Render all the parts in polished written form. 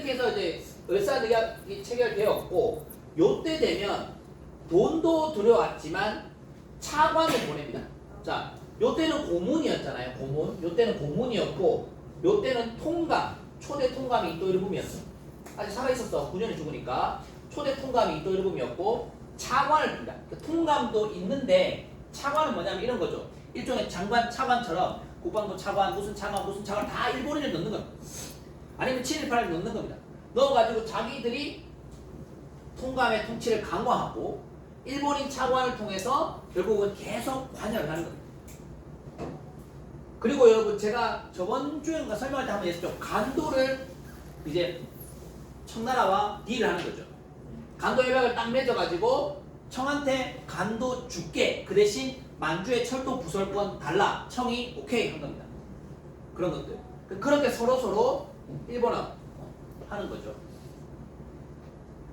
이렇게 해서 이제 을사늑약이 체결되었고, 요때 되면 돈도 들여왔지만 차관을 보냅니다. 자, 요때는 고문이었잖아요. 고문. 요때는 고문이었고, 요때는 통감, 초대 통감이 이토일금이었어. 아직 살아있었어. 9년이 죽으니까. 초대 통감이 이토일금이었고, 차관을 줍니다. 그러니까 통감도 있는데 차관은 뭐냐면 이런 거죠. 일종의 장관 차관처럼 국방부 차관, 무슨 차관, 무슨 차관 다 일본인을 넣는 겁니다. 아니면 친일파를 넣는 겁니다. 넣어가지고 자기들이 통감의 통치를 강화하고 일본인 차관을 통해서 결국은 계속 관여를 하는 겁니다. 그리고 여러분 제가 저번 주에 설명할 때 한번 했었죠. 간도를 이제 청나라와 딜을 하는 거죠. 간도 협약을 딱 맺어가지고 청한테 간도 줄게. 그 대신 만주의 철도 부설권 달라. 청이 오케이 한 겁니다. 그런 것들. 그렇게 서로 일본어 하는 거죠.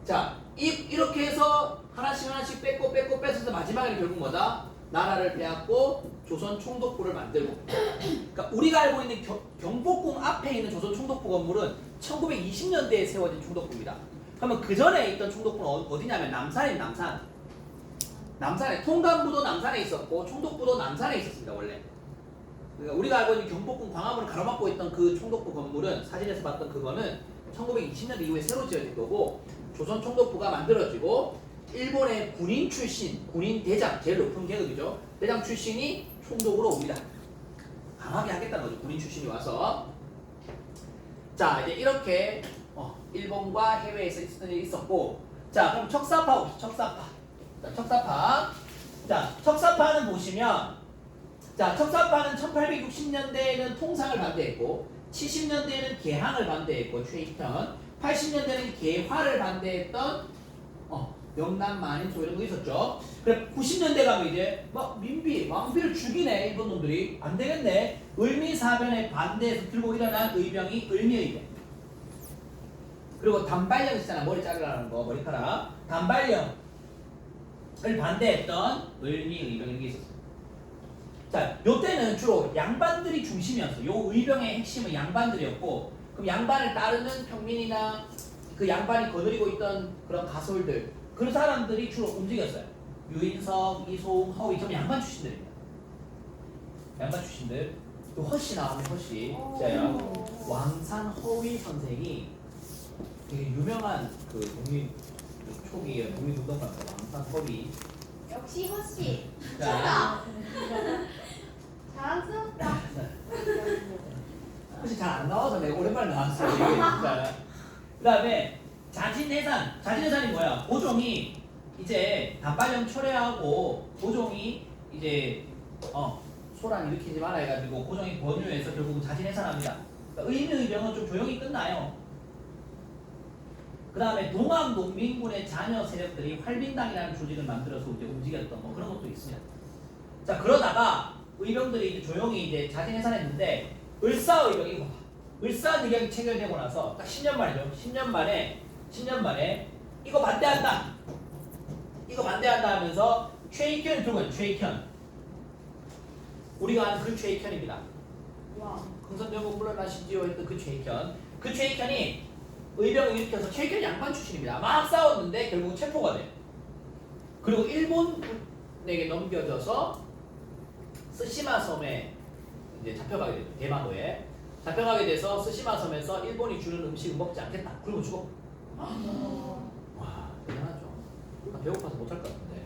자, 이렇게 해서 하나씩 뺏고 뺏어서 마지막에 결국 뭐다? 나라를 빼앗고 조선 총독부를 만들고. 그러니까 우리가 알고 있는 경복궁 앞에 있는 조선 총독부 건물은 1920년대에 세워진 총독부입니다. 그러면 그 전에 있던 총독부는 어디냐면 남산입니다. 남산에 통감부도 남산에 있었고 총독부도 남산에 있었습니다. 원래. 그러니까 우리가 알고 있는 경복궁 광화문을 가로막고 있던 그 총독부 건물은 사진에서 봤던 그거는 1920년대 이후에 새로 지어진 거고, 조선 총독부가 만들어지고 일본의 군인 출신, 군인 대장, 제일 높은 계급이죠. 대장 출신이 총독으로 옵니다. 강하게 하겠다는 거죠. 군인 출신이 와서. 자, 이제 이렇게 일본과 해외에서 있었던 일이 있었고, 자, 그럼 척사파 봅시다. 척사파는 보시면, 자, 척사파는 1860년대에는 통상을 반대했고, 70년대에는 개항을 반대했고, 최익현, 80년대에는 개화를 반대했던 영남 만인소 이런 거 있었죠. 그래 90년대 가면 이제 막 민비, 왕비를 죽이네 일본 놈들이. 안 되겠네. 을미사변에 반대해서 들고 일어난 의병이 을미의병. 그리고 단발령 있잖아. 머리 자르라는 거, 머리카락. 단발령을 반대했던 을미의병 이런 게 있었어요. 자, 요때는 주로 양반들이 중심이었어. 요 의병의 핵심은 양반들이었고, 그럼 양반을 따르는 평민이나 그 양반이 거느리고 있던 그런 가솔들, 그런 사람들이 주로 움직였어요. 유인석, 이송, 허위, 전부 양반 출신들입니다. 양반 출신들. 또 허씨 나오면 허씨. 자요. 왕산 허위 선생이 되게 유명한 그 독립 초기 독립운동가입니다. 왕산 허위. 역시 허씨. 자, 자랑스럽다. 혹시 잘 안 나와서 내가 오랜만에 나왔어요. 그 다음에 자진해산이 뭐야? 고종이 이제 단발령 철회하고 고종이 이제 소란 일으키지 마라 해가지고 고종이 권유해서 결국은 자진해산합니다. 그러니까 의병은 좀 조용히 끝나요. 그 다음에 동학농민군의 자녀 세력들이 활빈당이라는 조직을 만들어서 이제 움직였던 뭐 그런 것도 있습니다. 자, 그러다가 의병들이 이제 조용히 이제 자진해산했는데, 을사의병이 을사늑약이 체결되고 나서 딱 10년 만이죠. 10년 만에 이거 반대한다 하면서 최익현이 들어가요. 최익현. 우리가 아는 그 최익현입니다. 흥선대원군 물러나시지요 했던 그 최익현. 그 최익현이 의병을 일으켜서, 최익현이 양반 출신입니다. 막 싸웠는데 결국은 체포가 돼요. 그리고 일본에게 넘겨져서 스시마 섬에 이제 잡혀가게 되죠. 대마도에 잡혀가게 돼서 스시마 섬에서 일본이 주는 음식을 먹지 않겠다. 그러고 죽어. 와, 대단하죠. 나 배고파서 못할 것 같은데.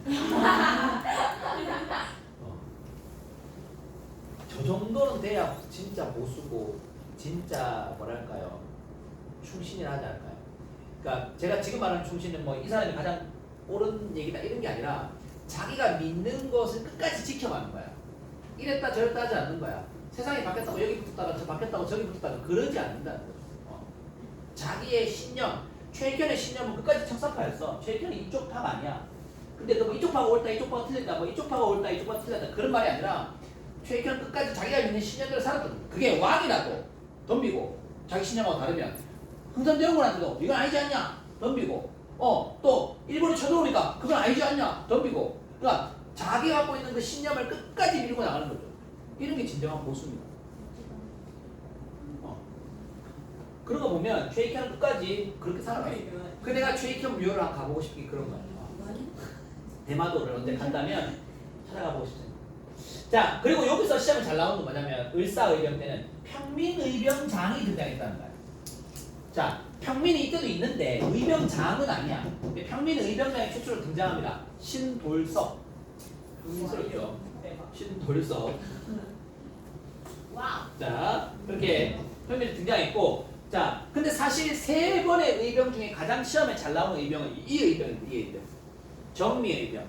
저 정도는 돼야 진짜 보수고 진짜 뭐랄까요, 충신이라 하지 않을까요? 그러니까 제가 지금 말하는 충신은 뭐 이 사람이 가장 옳은 얘기다 이런 게 아니라 자기가 믿는 것을 끝까지 지켜가는 거야. 이랬다 저랬다 하지 않는 거야. 세상이 바뀌었다고 여기 붙었다가 저 바뀌었다고 저기 붙었다가 그러지 않는다는 거죠. 자기의 신념, 최익현의 신념은 끝까지 척사파였어. 최익현이 이쪽 파가 아니야. 근데 뭐 이쪽 파가 옳다, 이쪽 파가 틀렸다, 뭐 이쪽 파가 옳다, 이쪽 파가 틀렸다 그런 말이 아니라 최익현은 끝까지 자기가 믿는 신념대로 살았던 거야. 그게 왕이라도 덤비고 자기 신념하고 다르면 흥선대원군한테도 이건 아니지 않냐 덤비고, 또 일본이 쳐들어오니까 그건 아니지 않냐 덤비고. 그러니까 자기가 갖고 있는 그 신념을 끝까지 밀고 나가는 거죠. 이런 게 진정한 보수입니다. 그런 거 보면 최익현은 끝까지 그렇게 살아가요. 그 내가 최익현 묘를 한번 가보고 싶은 게 그런 거야. 대마도를 언제 간다면 찾아가보고 싶습니다. 자, 그리고 여기서 시험에 잘 나오는 건 뭐냐면 을사의병 때는 평민의병장이 등장했다는 거야. 자, 평민이 이때도 있는데 의병장은 아니야. 근데 평민의병장이 최초로 등장합니다. 신돌석. 평민스럽죠? 신돌석. 와우. 자, 그렇게 평민이 등장했고, 자, 근데 사실 세 번의 의병 중에 가장 시험에 잘 나오는 의병은 이 의병입니다. 이 의병. 정미의병.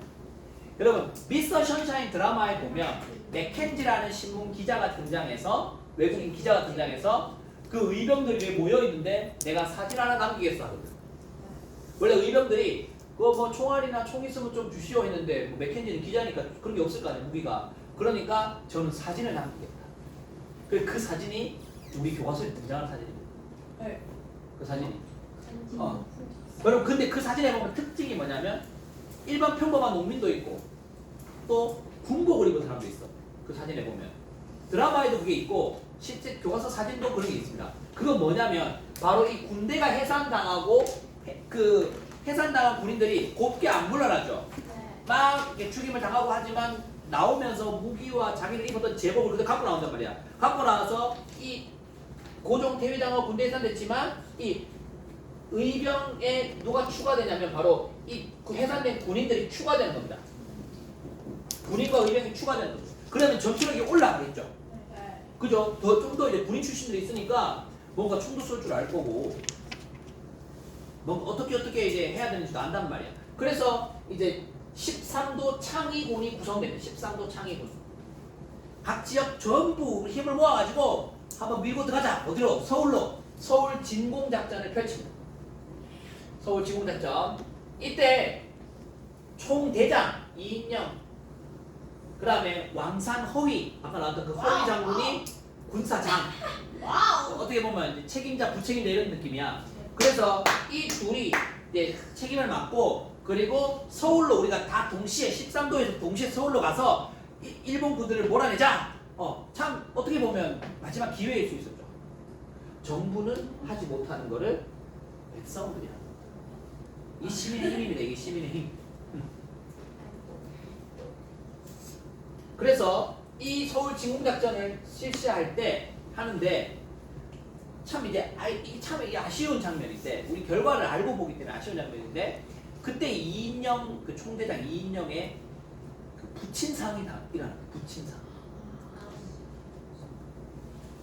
여러분, 미스터 션샤인 드라마에 보면 맥켄지라는 신문 기자가 등장해서, 외국인 기자가 등장해서 그 의병들이 왜 모여있는데 내가 사진 하나 남기겠어 하거든. 원래 의병들이 그거 뭐 총알이나 총 있으면 좀 주시오 했는데 뭐 맥켄지는 기자니까 그런 게 없을 거 아니야, 무기가. 그러니까 저는 사진을 남기겠다. 그 사진이 우리 교과서에 등장하는 사진입니다. 네. 그 사진이. 여러분, 근데 그 사진에 보면 특징이 뭐냐면 일반 평범한 농민도 있고 또 군복을 입은 사람도 있어. 그 사진에 보면 드라마에도 그게 있고 실제 교과서 사진도 그런 게 있습니다. 그건 뭐냐면 바로 이 군대가 해산당하고 그 해산당한 군인들이 곱게 안 물러나죠. 네. 막 이렇게 죽임을 당하고 하지만 나오면서 무기와 자기들 입었던 제복을 그대로 갖고 나온단 말이야. 갖고 나와서 이 고종 대위당하고 군대 해산됐지만 이 의병에 누가 추가되냐면 바로 이 해산된 군인들이 추가되는 겁니다. 군인과 의병이 추가되는 거죠. 그러면 전투력이 올라가겠죠. 네. 그죠? 좀 더 이제 군인 출신들이 있으니까 뭔가 총도 쏠 줄 알 거고, 뭔가 어떻게 이제 해야 되는지도 안단 말이야. 그래서 이제 13도 창의군이 구성됩니다. 13도 창의군. 각 지역 전부 힘을 모아가지고 한번 밀고 들어가자. 어디로? 서울로. 서울 진공작전을 펼칩니다. 서울 진공작전. 이때 총대장 이인영, 그 다음에 왕산 허위, 아까 나왔던 그 허위 장군이 군사장. 와우. 어떻게 보면 이제 책임자, 부책임자 이런 느낌이야. 그래서 이 둘이 이제 책임을 맡고, 그리고 서울로 우리가 다 동시에 13도에서 동시에 서울로 가서 일본 군들을 몰아내자. 참 어떻게 보면 마지막 기회일 수 있었죠. 정부는 하지 못하는 거를 백성들이 하는 거예요. 이 시민의 힘입니다. 이게 시민의 힘. 그래서 이 서울 진공작전을 실시할 때 하는데 참 이제 이게 참 아쉬운 장면인데, 우리 결과를 알고 보기 때문에 아쉬운 장면인데, 그때 이인영 그 총대장 이인영의 그 부친상이 일어나. 부친상.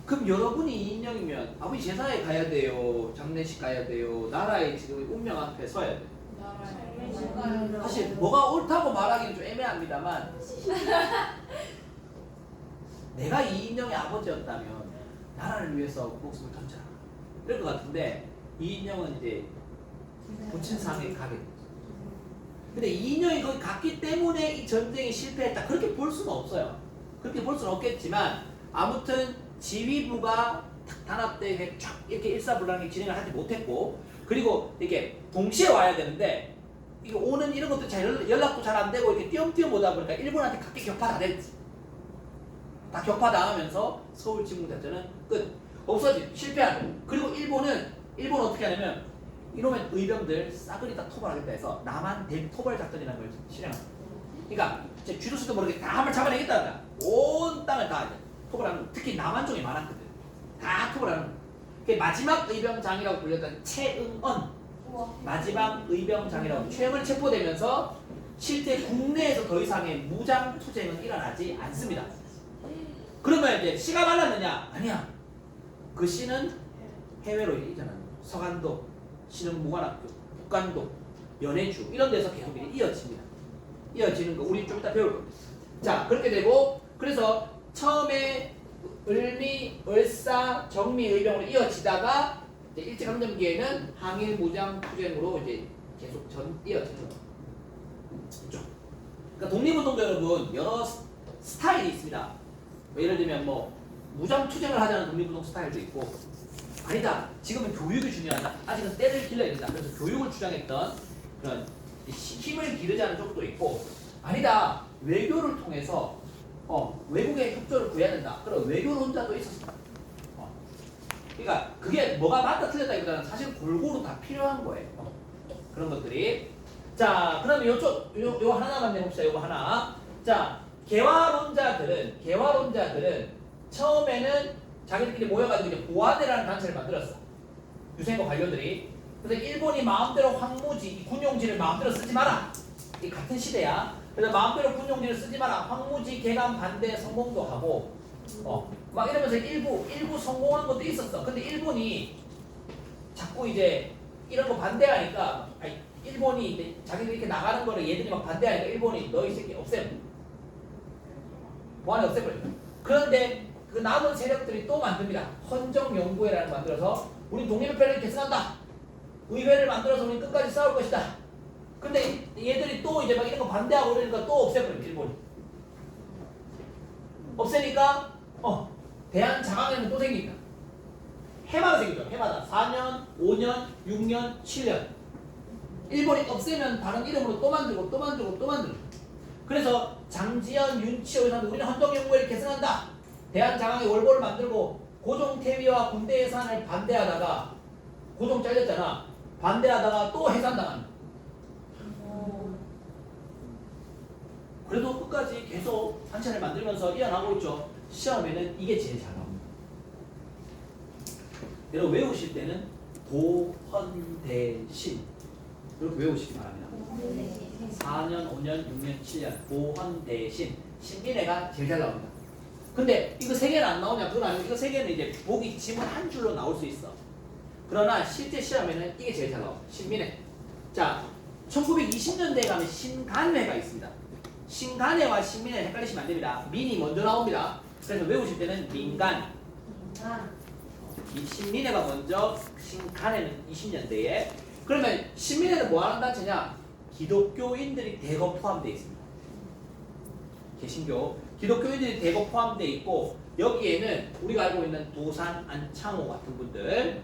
그럼 여러분이 이인영이면 아버지 제사에 가야 돼요, 장례식 가야 돼요, 나라의 지금 운명 앞에 서야 돼요. 사실 뭐가 옳다고 말하기는 좀 애매합니다만 내가 이인영의 아버지였다면 나라를 위해서 목숨을 던져라 이럴 것 같은데, 이인영은 이제 부친상에 가게 됐죠. 근데 이인영이 거기 갔기 때문에 이 전쟁이 실패했다 그렇게 볼 수는 없어요. 그렇게 볼 수는 없겠지만 아무튼 지휘부가 단합대회 쫙 이렇게 일사불란하게 진행을 하지 못했고, 그리고 이렇게 동시에 와야 되는데 이게 오는 이런 것도 잘 연락도 잘 안 되고 이렇게 띄엄띄엄 오다 보니까 일본한테 각기 격파 다 됐지. 다 격파 당하면서 서울 진공작전은 끝. 없어지. 실패하고. 그리고 일본은 어떻게 하냐면 이놈의 의병들 싸그리 다 토벌하겠다 해서 남한 대토벌 작전이라는 걸 실행합니다. 그러니까 이제 쥐도수도 모르게 다 한번 잡아내겠다는 거야. 온 땅을 다 이제 토벌하는 거. 특히 남한 쪽이 많았거든. 다 토벌하는 거. 그게 마지막 의병장이라고 불렸던 최응언. 마지막 의병장이라고. 최응을 체포되면서 실제 국내에서 더 이상의 무장 투쟁은 일어나지 않습니다. 그러면 이제 씨가 말랐느냐? 아니야. 그 씨는 해외로 이잖아요. 서간도, 신흥 무관학교, 북간도, 연해주 이런 데서 계속 이어집니다. 이어지는 거 우리 좀 이따 배울 겁니다. 자, 그렇게 되고, 그래서 처음에 을미, 을사, 정미, 의병으로 이어지다가 이제 일제강점기에는 항일 무장 투쟁으로 이제 계속 이어지는 거죠. 그렇죠? 그러니까 독립운동도 여러분 여러 스타일이 있습니다. 예를 들면 뭐 무장 투쟁을 하자는 독립운동 스타일도 있고, 아니다, 지금은 교육이 중요하다, 아직은 때를 길러야 된다, 그래서 교육을 주장했던 그런 힘을 기르자는 쪽도 있고, 아니다, 외교를 통해서 외국의 협조를 구해야 된다, 그런 외교론자도 있었습니다. 그러니까 그게 뭐가 맞다 틀렸다기보다는 사실 골고루 다 필요한 거예요. 그런 것들이. 자, 그러면 요거 하나만 내봅시다. 요거 하나. 자, 개화론자들은 처음에는 자기들끼리 모여가지고 이제 보아대라는 단체를 만들었어. 유생과 관료들이. 그래서 일본이 마음대로 황무지, 이 군용지를 마음대로 쓰지 마라. 이 같은 시대야. 그래서 마음대로 군용지를 쓰지 마라. 황무지 개간 반대 성공도 하고, 막 이러면서 일부 성공한 것도 있었어. 근데 일본이 자꾸 이제 이런 거 반대하니까, 일본이 이제 자기들 이렇게 나가는 거를 얘들이 막 반대하니까 일본이 너희 새끼 없애. 보안에 없애버려. 그런데 그 남은 세력들이 또 만듭니다. 헌정연구회라는 걸 만들어서 우리 독립협회를 계승한다. 의회를 만들어서 우리 끝까지 싸울 것이다. 근데 얘들이 또 이제 막 이런 거 반대하고 이러니까 또 없애버려. 일본이. 없애니까 대한장학회는 또 생깁니다. 해마다 생기죠. 해마다 4년, 5년, 6년, 7년. 일본이 없애면 다른 이름으로 또 만들고 또 만들고 또 만들고. 그래서 장지연, 윤치호 이사람들 우리는 헌정연구회를 계승한다. 대한장학회 월보를 만들고 고종태위와 군대 해산을 반대하다가 고종 잘렸잖아. 반대하다가 또 해산당합니다. 그래도 끝까지 계속 단체를 만들면서 이어나가고 있죠. 시험에는 이게 제일 잘 나옵니다. 여러분 외우실 때는 보헌대신 이렇게 외우시기 바랍니다. 4년, 5년, 6년, 7년 보헌대신 신민회가 제일 잘 나옵니다. 근데 이거 세 개는 안 나오냐? 그건 아니고 이거 세 개는 이제 보기 지문 한 줄로 나올 수 있어. 그러나 실제 시험에는 이게 제일 잘 나와. 신민회. 자, 1920년대에 가면 신간회가 있습니다. 신간회와 신민회 헷갈리시면 안 됩니다. 민이 먼저 나옵니다. 그래서 외우실 때는 민간. 이 신민회가 먼저, 신간회는 20년대에. 그러면 신민회는 뭐 하는 단체냐? 기독교인들이 대거 포함되어 있습니다. 개신교. 기독교인들이 대거 포함되어 있고 여기에는 우리가 알고 있는 도산, 안창호 같은 분들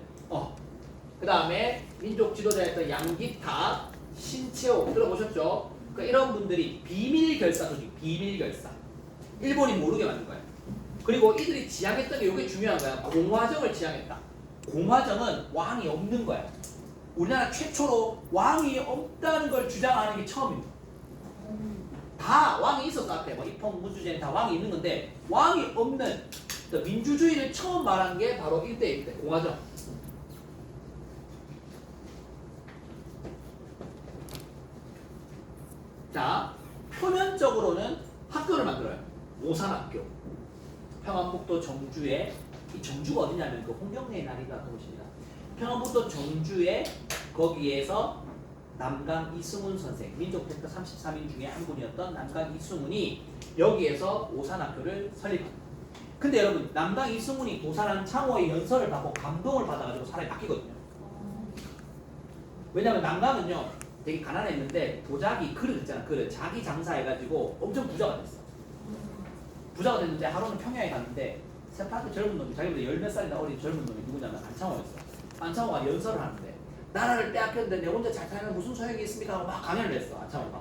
그 다음에 민족 지도자였던 양기타, 신채호 들어보셨죠? 그러니까 이런 분들이 비밀 결사 조직, 비밀 결사. 일본이 모르게 만든 거예요. 그리고 이들이 지향했던 게 이게 중요한 거야. 공화정을 지향했다. 공화정은 왕이 없는 거야. 우리나라 최초로 왕이 없다는 걸 주장하는 게 처음입니다. 다 왕이 있었어 앞에 뭐 입헌 무주제는 다 왕이 있는 건데 왕이 없는 민주주의를 처음 말한 게 바로 이때 공화정. 자, 표면적으로는 학교를 만들어요. 오산학교. 평안북도 정주에, 이 정주가 어디냐면 그 홍경래의 나리가 그곳입니다. 평안북도 정주에 거기에서 남강 이승훈 선생, 민족대표 33인 중에 한 분이었던 남강 이승훈이 여기에서 오산학교를 설립합니다. 근데 여러분, 남강 이승훈이 도산한 창호의 연설을 받고 감동을 받아가지고 사람이 바뀌거든요. 왜냐면 남강은요, 되게 가난했는데 도자기 그릇 있잖아, 그릇. 자기 장사해가지고 엄청 부자가 됐어. 부자가 됐는데 하루는 평양에 갔는데 세파트 젊은 놈이, 자기보다 열 몇 살이나 어린 젊은 놈이 누구냐면 안창호였어. 안창호가 연설을 하는데 나라를 빼앗겼는데 내 혼자 잘 살면 무슨 소용이 있습니까? 하고 막 강연을 했어, 안창호가.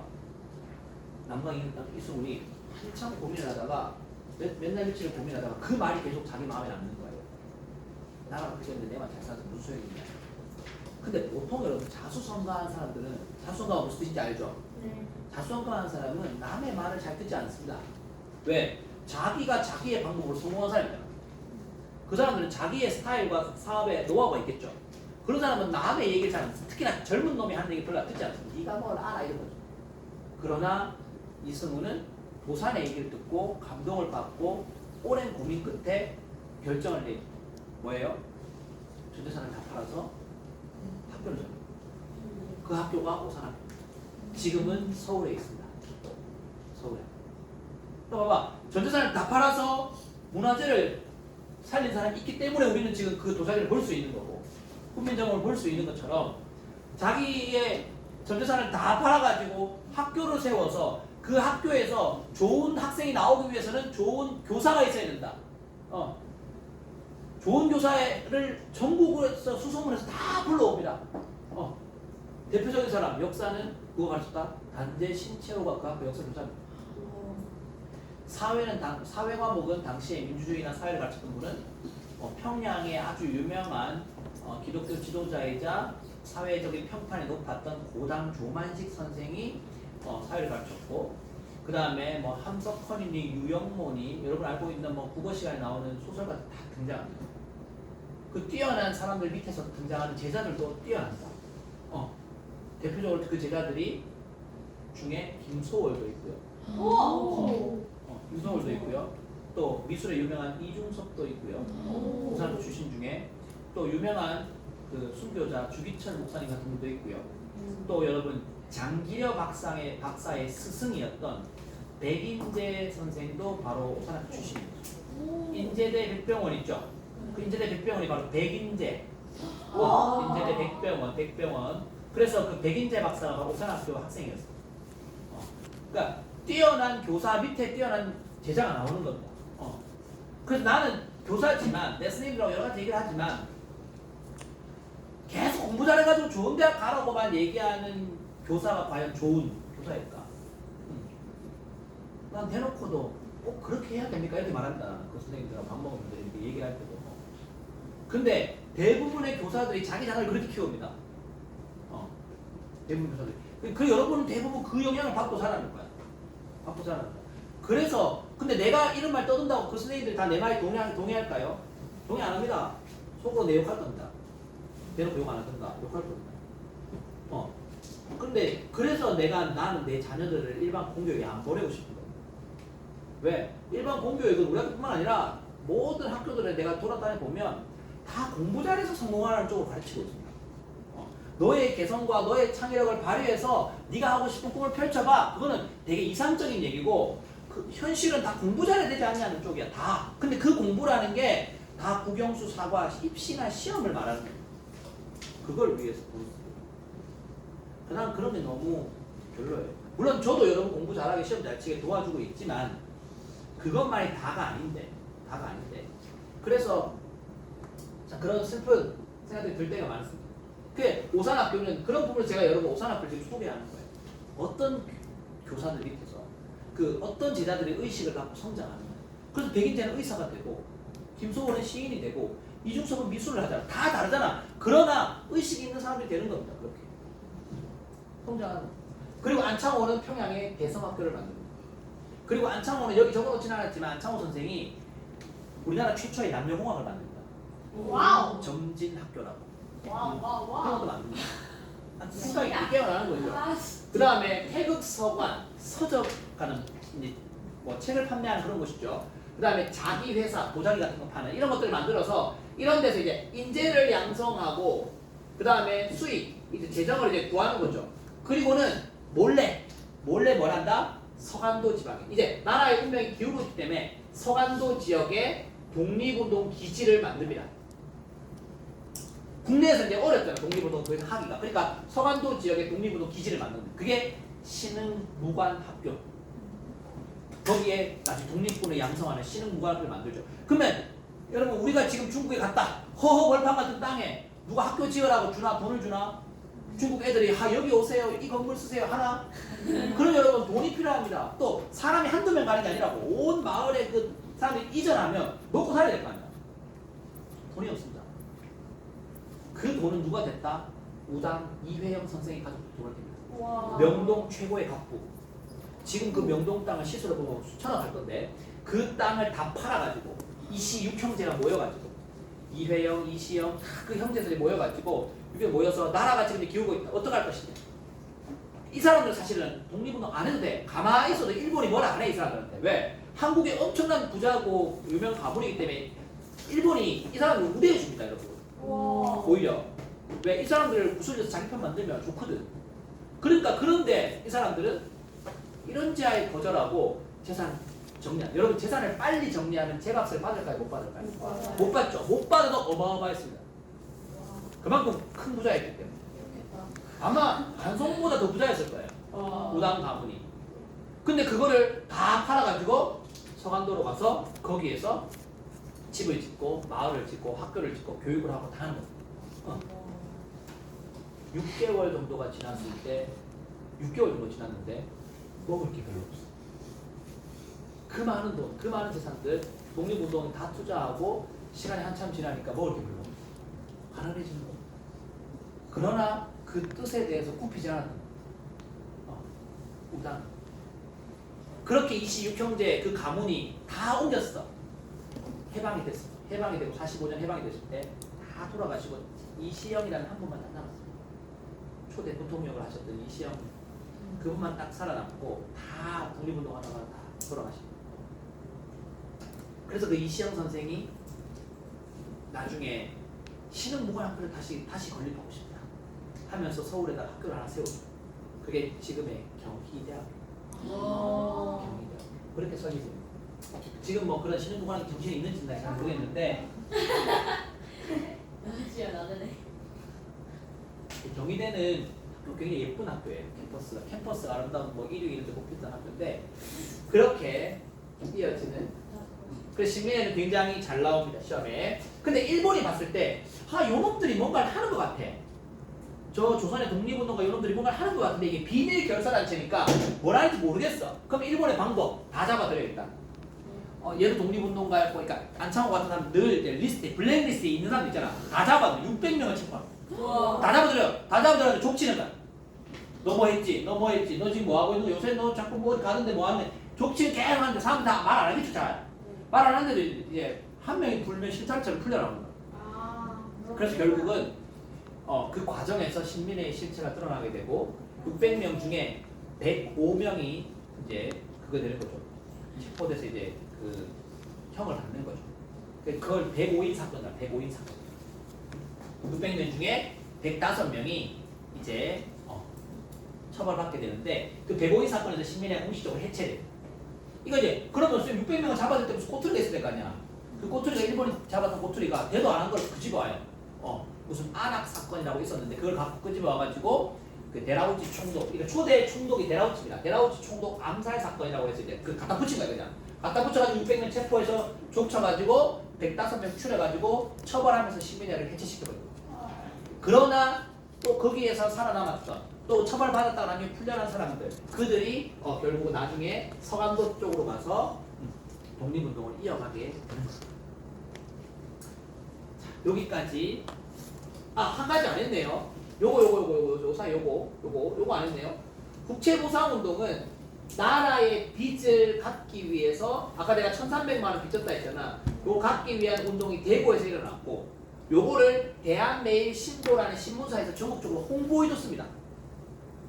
남강 이승훈이 한참 고민을 하다가 몇 날 며칠을 고민하다가 그 말이 계속 자기 마음에 남는 거예요. 나라가 그랬는데 내만 잘 살아서 무슨 소용이 있냐. 근데 보통 여러분 자수성가한 사람들은, 자수성가가 무슨 뜻인지 알죠? 네. 자수성가한 사람은 남의 말을 잘 듣지 않습니다. 왜? 자기가 자기의 방법으로 성공한 사람이잖아. 그 사람들은 자기의 스타일과 사업에 노하우가 있겠죠. 그런 사람은 남의 얘기를 잘 안 듣습니다. 특히나 젊은 놈이 하는 얘기 별로 안 듣지 않습니다. 네가 뭘 알아 이런 거죠. 그러나 이승우는 도산의 얘기를 듣고 감동을 받고 오랜 고민 끝에 결정을 내. 뭐예요? 전 재산을 다 팔아서 학교를 줘. 그 학교가 오산학교. 지금은 서울에 있습니다. 서울에. 또 봐봐. 전 재산을 다 팔아서 문화재를 살린 사람이 있기 때문에 우리는 지금 그 도자기를 볼 수 있는 거고 훈민정음을 볼 수 있는 것처럼 자기의 전 재산을 다 팔아가지고 학교를 세워서 그 학교에서 좋은 학생이 나오기 위해서는 좋은 교사가 있어야 된다. 좋은 교사를 전국에서 수소문해서 다 불러옵니다. 대표적인 사람, 역사는 그거 가르쳤다. 단재 신채호가 그 학교 역사 교사입니다. 사회 과목은 당시에 민주주의나 사회를 가르쳤던 분은 평양의 아주 유명한 기독교 지도자이자 사회적인 평판이 높았던 고당 조만식 선생이 사회를 가르쳤고, 그 다음에 뭐 함석헌이니 유영모니 여러분 알고 있는 뭐 국어 시간에 나오는 소설가 다 등장합니다. 그 뛰어난 사람들 밑에서 등장하는 제자들도 뛰어난다. 대표적으로 그 제자들이 중에 김소월도 있고요. 오. 김소월도 있고요. 또 미술에 유명한 이중섭도 있고요. 그 사람 출신 중에 또 유명한 그 순교자 주기철 목사님 같은 분도 있고요. 또 여러분 장기려 박사의 스승이었던 백인재 선생도 바로 오산학교 출신입니다. 인제대 백병원 있죠? 그 인제대 백병원이 바로 백인재. 인제대 백병원. 그래서 그 백인재 박사가 바로 오산학교 학생이었어요. 그러니까 뛰어난 교사 밑에 뛰어난 제자가 나오는 겁니다. 그래서 나는 교사지만 내 스님이라고 여러 가지 얘기를 하지만 계속 공부 잘해가지고 좋은 대학 가라고만 얘기하는 교사가 과연 좋은 교사일까? 난 대놓고도 꼭 그렇게 해야 됩니까? 이렇게 말한다. 그 선생님들하고 밥 먹으면서 이렇게 얘기를 할 때도. 근데 대부분의 교사들이 자기 자녀를 그렇게 키웁니다. 대부분 교사들이. 그 여러분은 대부분 그 영향을 받고 살아는 거야. 받고 살아는 거야. 그래서 근데 내가 이런 말 떠든다고 그 선생님들이 다 내 말에 동의할까요? 동의 안 합니다. 속으로 내 욕할 겁니다. 대놓고 욕 안 하든가 욕할 겁니다. 근데 그래서 나는 내 자녀들을 일반 공교육에 안 보내고 싶은 거예요. 왜? 일반 공교육은 우리 학교뿐만 아니라 모든 학교들에 내가 돌아다녀 보면 다 공부 잘해서 성공하는 쪽으로 가르치고 있습니다. 너의 개성과 너의 창의력을 발휘해서 네가 하고 싶은 꿈을 펼쳐봐. 그거는 되게 이상적인 얘기고 그 현실은 다 공부 잘해야 되지 않냐는 쪽이야. 다. 근데 그 공부라는 게 다 국영수, 사과, 입시나 시험을 말하는 거야. 그걸 위해서 공부. 난 그런 게 너무 별로예요. 물론 저도 여러분 공부 잘하게 시험 잘 치게 도와주고 있지만 그것만이 다가 아닌데. 그래서 그런 슬픈 생각들이 들 때가 많습니다. 오산학교는 그런 부분을 제가 여러분 오산학교를 지금 소개하는 거예요. 어떤 교사들 밑에서 그 어떤 제자들의 의식을 갖고 성장하는 거예요. 그래서 백인재는 의사가 되고 김소월은 시인이 되고 이중섭은 미술을 하잖아. 다 다르잖아. 그러나 의식이 있는 사람들이 되는 겁니다. 그렇게 성장하는 거예요. 그리고 안창호는 평양에 대성학교를 만듭니다. 그리고 안창호는 여기 적어놓지는 않았지만 안창호 선생이 우리나라 최초의 남녀공학을 만듭니다. 와우. 점진학교라고. 와우. 그런 것도 만듭니다. 생각이 깨어나는 거죠. 그 다음에 태극서관, 서적가는 뭐 책을 판매하는 그런 곳이죠. 그 다음에 자기 회사, 도자기 같은 거 파는 이런 것들을 만들어서 이런 데서 이제 인재를 양성하고 그 다음에 수익, 이제 재정을 이제 구하는 거죠. 그리고는 몰래 뭘 한다? 서간도 지방에 이제 나라의 운명이 기울고 있기 때문에 서간도 지역에 독립운동 기지를 만듭니다. 국내에서 이제 어렵잖아. 독립운동 더 이상 하기가. 그러니까 서간도 지역에 독립운동 기지를 만듭니다. 그게 신흥무관학교. 거기에 나중에 독립군을 양성하는 신흥무관학교를 만들죠. 그러면 여러분 우리가 지금 중국에 갔다. 허허 벌판 같은 땅에 누가 학교 지으라고 주나? 돈을 주나? 중국 애들이 여기 오세요. 이 건물 쓰세요. 하나? 그럼 여러분 돈이 필요합니다. 또 사람이 한두 명 가는 게 아니라고 온 마을에 그 사람들이 이전하면 먹고 살아야 될 거 아니야. 돈이 없습니다. 그 돈은 누가 됐다? 우당 이회영 선생이 가지고 돈을 댑니다. 와. 명동 최고의 갑부. 지금 그 명동 땅을 시세로 보면 수천억 할 건데 그 땅을 다 팔아가지고 이씨 육형제가 모여가지고 이회영, 이시영 그 형제들이 모여가지고 이게 모여서 나라가 지금 기울고 있다. 어떡할 것이냐. 이 사람들 사실은 독립운동 안 해도 돼. 가만히 있어도 일본이 뭐라 안 해 이 사람들한테. 왜? 한국의 엄청난 부자고 유명 가문이기 때문에 일본이 이 사람을 우대해 줍니다 여러분. 와. 오히려 왜 이 사람들을 구슬려서 자기 편 만들면 좋거든. 그러니까 그런데 이 사람들은 이런 제하에 거절하고 재산 정리한. 여러분 재산을 빨리 정리하면 재박스를 받을까요? 못 받을까요? 못 받죠. 못 받아도 어마어마했습니다. 그만큼 큰 부자였기 때문에. 아마 한송보다 더 부자였을 거예요. 우당 가문이. 근데 그거를 다 팔아가지고 서간도로 가서 거기에서 집을 짓고 마을을 짓고 학교를 짓고 교육을 하고 다 하는 겁니다. 6개월 정도가 지났을 때 6개월 정도 지났는데 먹을 게 별로 없어. 그 많은 돈, 그 많은 재산들 독립운동에 다 투자하고 시간이 한참 지나니까 먹을 게 별로 가난해지는 거. 그러나 그 뜻에 대해서 굽히지 않았던 우당. 그렇게 26형제 그 가문이 다 옮겼어. 해방이 됐어. 해방이 되고 45년 해방이 됐을 때 다 돌아가시고 이시영이라는 한 분만 딱 남았어. 초대 부통령을 하셨던 이시영 그분만 딱 살아남고 다 독립운동하다가 다 돌아가시고. 그래서 그 이시영 선생이 나중에 신흥무관학교를 다시 건립하고 싶다 하면서 서울에다 학교를 하나 세우죠. 그게 지금의 경희대학. 경희대학. 그렇게 설립이 됩니다. 지금 뭐 그런 신흥무관학교 정신이 있는지는 잘 모르겠는데 경희대는 학교 굉장히 예쁜 학교예요. 캠퍼스가 아름다운 뭐 1위 이런 데 뽑혔던 학교인데 그렇게 이어지는. 그래서 신민회는 굉장히 잘 나옵니다 시험에. 근데 일본이 봤을 때 요놈들이 뭔가를 하는 것 같아. 저 조선의 독립운동가 요놈들이 뭔가를 하는 것 같은데 이게 비밀 결사단체니까 뭘 하는지 모르겠어. 그럼 일본의 방법 다 잡아들여 일단. 얘도 독립운동가였고, 그러니까 안창호 같은 사람 늘 이제 리스트에 블랙리스트에 있는 사람 있잖아. 다 잡아들여. 600명을 체포하고. 다 잡아들여. 족치는 거야. 너 뭐 했지? 너 지금 뭐 하고 있는 거? 요새 너 자꾸 뭐 가는데 뭐 하는데? 족치는 계속 하는데 사람 다 말 안 하겠죠 잘. 말 안 하는데도 이제 한 명이 불면 실타래처럼 풀려나오는 거야. 그래서 결국은 그 과정에서 신민회의 실체가 드러나게 되고 600명 중에 105명이 이제 그거 되는 거죠. 체포돼서 이제 그 형을 받는 거죠. 그걸 105인 사건이다. 105인 사건. 600명 중에 105명이 이제 처벌받게 되는데 그 105인 사건에서 신민회가 공식적으로 해체돼요. 이거 이제 그러면 600명을 잡아줄 때 무슨 꼬투리가 있을 될 거 아니야. 그 꼬투리가 일본이 잡았던 꼬투리가 대도 안 한 걸 끄집어 와요. 무슨 안악 사건이라고 있었는데 그걸 갖고 끄집어 와가지고 그 데라우치 총독, 이거 초대 총독이 데라우치입니다. 데라우치 총독 암살 사건이라고 해서 이제 그 갖다 붙인 거야 그냥. 갖다 붙여가지고 600명 체포해서 족쳐가지고 105명 추려가지고 처벌하면서 신민회를 해체시켜버린 거예요. 그러나 또 거기에서 살아남았던 또 처벌받았다가 나중에 풀려난 사람들 그들이 결국 나중에 서강도 쪽으로 가서 독립운동을 이어가게 되는 거예요. 여기까지. 한 가지 안 했네요. 요거 안 했네요. 국채보상운동은 나라의 빚을 갚기 위해서 아까 내가 1,300만 원 빚졌다 했잖아. 요거 갚기 위한 운동이 대구에서 일어났고 요거를 대한매일신보라는 신문사에서 전국적으로 홍보해줬습니다.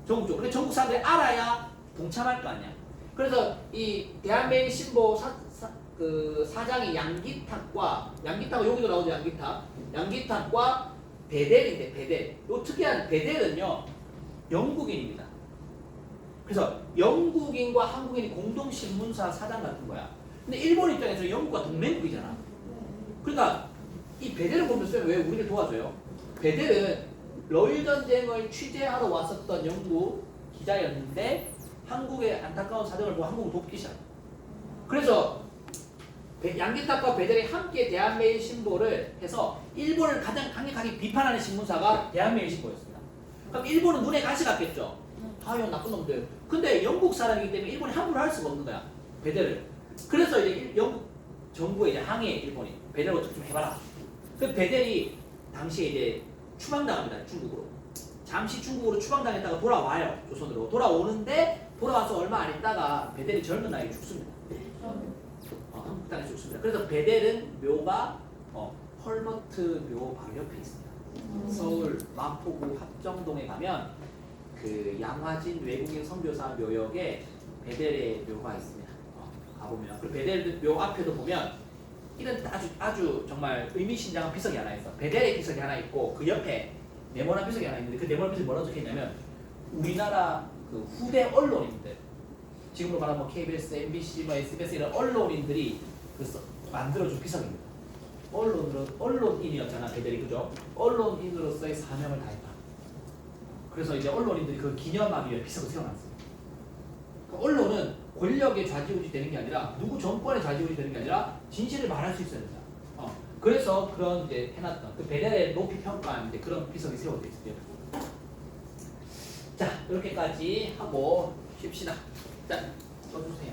전국적으로. 근데 전국 사람들이 알아야 동참할 거 아니야. 그래서 이 대한매일신보 그 사장이 양기탁과 여기도 나오죠. 양기탁과 베델인데 베델. 요 특이한 베델은요 영국인입니다. 그래서 영국인과 한국인이 공동 신문사 사장 같은 거야. 근데 일본 입장에서 영국과 동맹국이잖아. 그러니까 이 베델을 보면서 왜 우리를 도와줘요? 베델은 러일 전쟁을 취재하러 왔었던 영국 기자였는데 한국의 안타까운 사정을 보고 한국을 돕기 시작. 그래서 양기탁과 베델이 함께 대한매일신보를 해서 일본을 가장 강력하게 비판하는 신문사가 대한매일신보였습니다. 그럼 일본은 눈에 가시 갔겠죠. 이건 나쁜 놈들. 근데 영국 사람이기 때문에 일본이 함부로 할 수가 없는 거야. 베델을. 그래서 이제 영국 정부에 이제 항의해 일본이. 베델 어떻게 좀 해봐라. 그 베델이 당시에 이제 추방당합니다. 중국으로. 잠시 중국으로 추방당했다가 돌아와요. 조선으로. 돌아오는데 돌아와서 얼마 안 있다가 베델이 젊은 나이에 죽습니다. 한국 땅에 죽습니다. 그래서 베델은 묘가 헐버트 묘 바로 옆에 있습니다. 서울 마포구 합정동에 가면 그 양화진 외국인 선교사 묘역에 베델의 묘가 있습니다. 가보면 그리고 베델 묘 앞에도 보면 이런 아주 정말 의미심장한 비석이 하나 있어. 베델의 비석이 하나 있고 그 옆에 네모난 비석이 하나 있는데 그 네모난 비석이 뭐라고 적혀있냐면 우리나라 그 후대 언론인들 지금으로 말하면 뭐 KBS, MBC, SBS 이런 언론인들이 만들어준 비석입니다. 언론인이었잖아 베델이. 그죠? 언론인으로서의 사명을 다했다. 그래서 이제 언론인들이 그 기념하기 위해 비석을 세워놨어요. 그러니까 언론은 권력에 좌지우지 되는 게 아니라 누구 정권에 좌지우지 되는 게 아니라 진실을 말할 수 있어야 된다. 그래서 그런 이제 해놨던 그 베델의 높이 평가한 이제 그런 비석이 세워져 있어요. 자 이렇게까지 하고 쉽시다. 자 써주세요.